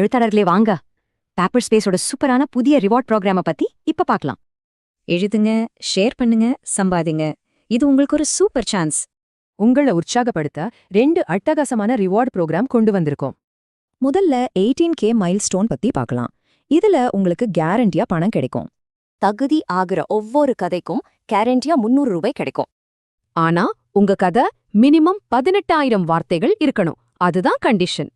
எழுத்தாளர்களே வாங்க. பேப்பர் ஸ்பேஸோட சூப்பரான புதிய ரிவார்ட் ப்ரோக்ராம பத்தி இப்ப பார்க்கலாம். எழுதுங்க, ஷேர் பண்ணுங்க, சம்பாதிங்க. இது உங்களுக்கு ஒரு சூப்பர் சான்ஸ். உங்களை உற்சாகப்படுத்த 2 அட்டகாசமான ரிவார்ட் ப்ரோக்ராம் கொண்டு வந்திருக்கோம். முதல்ல 18K மைல்ஸ்டோன் பத்தி பார்க்கலாம். இதுல உங்களுக்கு கேரண்டியா பணம் கிடைக்கும். தகுதி ஆகுற ஒவ்வொரு கதைக்கும் கேரண்டியா 300 ரூபாய் கிடைக்கும். ஆனா உங்க கதை மினிமம் 18,000 வார்த்தைகள் இருக்கணும். அதுதான் கண்டிஷன்.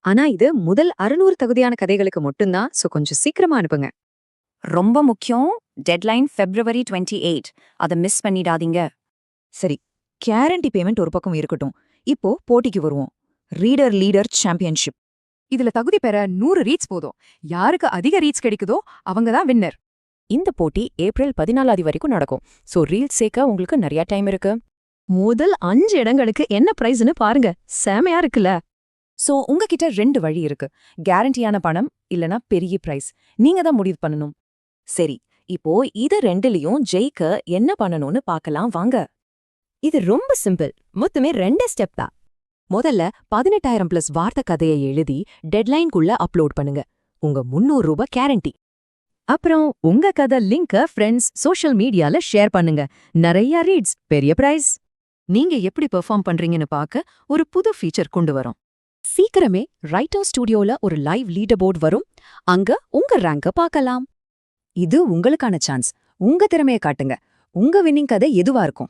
ஆனா இது முதல் 600 தகுதியான கதைகளுக்கு மட்டும்தான், சோ கொஞ்சம் சீக்கிரமா அனுப்புங்க. ரொம்ப முக்கியம், டெட்லைன் February 28. அதை மிஸ் பண்ணிடாதீங்க. சரி, கேரண்டி பேமெண்ட் ஒரு பக்கம் இருக்கட்டும். இப்போ போட்டிக்கு வருவோம். Reader leader championship. இதுல தகுதி பெற 100 ரீட்ஸ் போதும். யாருக்கு அதிக ரீட்ஸ் கிடைக்குதோ அவங்க தான் வின்னர். இந்த போட்டி ஏப்ரல் 14 வரைக்கும் நடக்கும். சோ ரீல்ஸ் சேர்க்க உங்களுக்கு நிறைய டைம் இருக்கு. முதல் 5 இடங்களுக்கு என்ன பிரைஸ்னு பாருங்க. செமையா இருக்குல்ல? சோ உங்ககிட்ட 2 வழி இருக்கு. கேரண்டியான பணம் இல்லனா பெரிய பிரைஸ். நீங்க தான் முடிவு பண்ணணும். சரி, இப்போ இது ரெண்டுலயும் ஜெயிக்க என்ன பண்ணணும்னு பார்க்கலாம் வாங்க. இது ரொம்ப சிம்பிள். மொத்தமே 2 ஸ்டெப் தான். முதல்ல 18,000 பிளஸ் வார்த்தை கதையை எழுதி டெட்லைன்குள்ள அப்லோட் பண்ணுங்க. உங்க 300 ரூபாய் கேரண்டி. அப்புறம் உங்க கதை லிங்க ஃப்ரெண்ட்ஸ் சோஷியல் மீடியால ஷேர் பண்ணுங்க. நிறைய ரீட்ஸ், பெரிய பிரைஸ். நீங்க எப்படி பெர்ஃபார்ம் பண்றீங்கன்னு பார்க்க ஒரு புது ஃபீச்சர் கொண்டு வரோம். சீக்கிரமே ரைட்டர் ஸ்டுடியோல ஒரு லைவ் லீடர் போர்டு வரும். அங்க உங்க ரேங்க பார்க்கலாம். இது உங்களுக்கான சான்ஸ். உங்க திறமையை காட்டுங்க. உங்க வின்னிங் கதை எதுவா இருக்கும்?